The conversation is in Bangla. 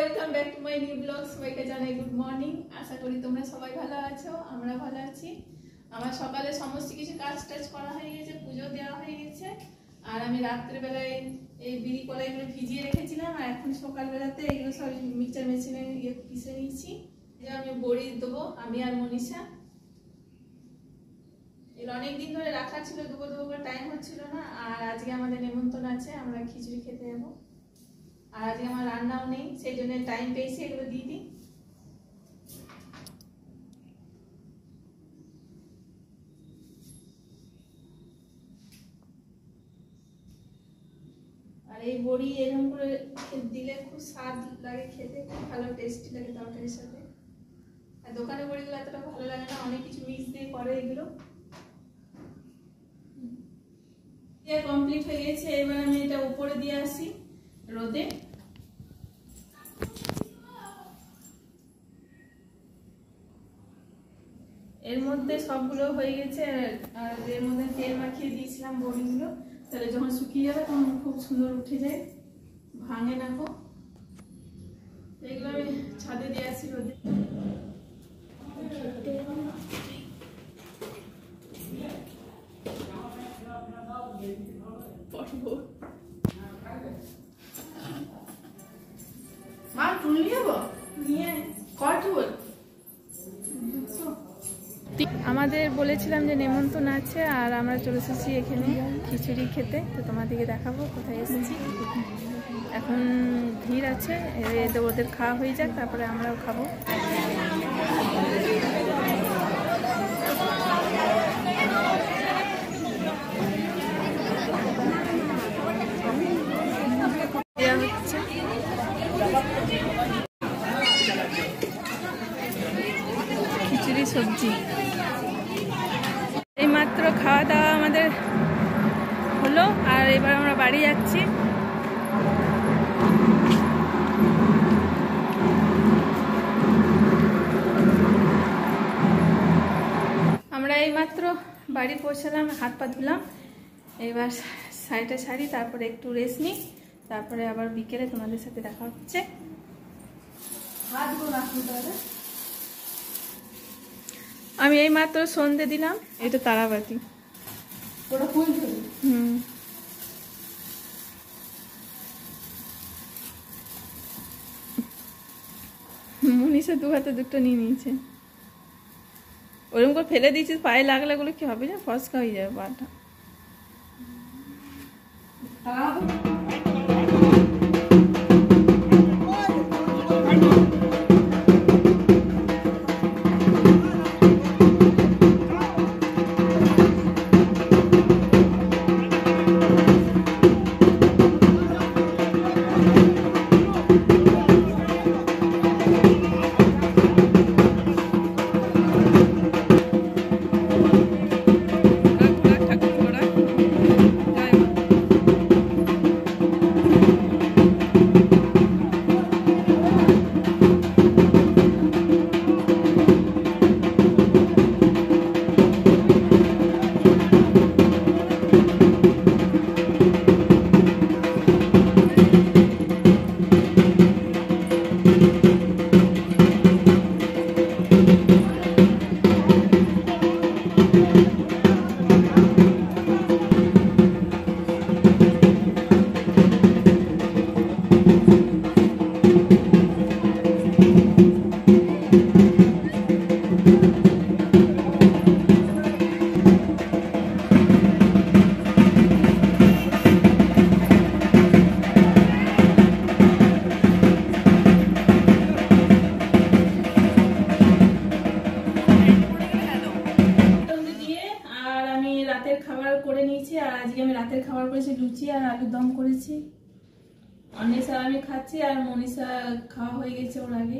Welcome back to my new blog. সবাইকে জানাই গুড মর্নিং। আশা করি তোমরা সবাই ভালো আছো, আমরা ভালো আছি। আমার সকালে সমস্ত কিছু কাজ টাজ করা হয়ে গেছে, পুজো দেওয়া হয়ে গেছে। আর আমি রাত্রেবেলায় এই বিড়ি কলাইগুলো ভিজিয়ে রেখেছিলাম, আর এখন সকালবেলাতে এগুলো সব মিক্সচার মেশিনে পিষে নিয়েছি। আমি বড়ি দেবো, আমি আর মনীষা। এর অনেকদিন ধরে রাখা ছিল, দেবো দেবো করে টাইম হচ্ছিল না। আর আজকে আমাদের নেমন্তন্ন আছে, আমরা খিচুড়ি খেতে যাবো। আর আজকে আমার রান্নাও নেই, সেই জন্য টাইম পেয়েছি এগুলো দিয়ে দিই। আর এই বড়ি এরকম করে দিলে খুব স্বাদ লাগে খেতে, খুব ভালো টেস্টি লাগে তরকারির সাথে। আর দোকানের বড়িগুলো এতটা ভালো লাগে না, অনেক কিছু মিক্স দিয়ে করে এগুলো। কমপ্লিট হয়ে গেছে, এবার আমি এটা উপরে দিয়ে আসি রোদে। এর মধ্যে সবগুলো হয়ে গেছে, আর এর মধ্যে তেল মাখিয়ে দিয়েছিলাম বড়িগুলো, তাহলে যখন শুকিয়ে যাবে তখন খুব সুন্দর উঠে যায়, ভাঙে না গো। এগুলো আমি ছাদে দিয়ে আসি রোদে। মা চুল নিয়ে যাবো, নিয়ে কটুল। আমাদের বলেছিলাম যে নেমন্তন্ন আছে, আর আমরা চলে এসেছি এখানে খিচুড়ি খেতে। তো তোমাদেরকে দেখাবো কোথায় এসেছি। এখন ভিড় আছে, ওদের খাওয়া হয়ে যাক, তারপরে আমরাও খাবো। খিচুড়ি সবজি এইমাত্র খাওয়া দাওয়া আমাদের হলো, আর এবার আমরা বাড়ি যাচ্ছি। আমরা এইমাত্র বাড়ি পৌঁছালাম, হাত পা ধুলাম, এবার শাড়িটা ছাড়ি, তারপরে একটু রেস্ট নিই, তারপরে আবার বিকেলে তোমাদের সাথে দেখা হচ্ছে। আমি এই মাত্র সন্ধে দিলাম, এটা তারাবাতি। মনীষা দু হাতে দুটো নিয়ে নিয়েছে, ওরকম করে ফেলে দিয়েছিস, পায়ে লাগলে গুলো কি হবে, যে ফসকা হয়ে যাবে পাটা। রাতের খাবার করেছি লুচি আর আলুর দম করেছি। অনেক আমি খাচ্ছি, আর মনীষা খাওয়া হয়ে গেছে ওর আগে।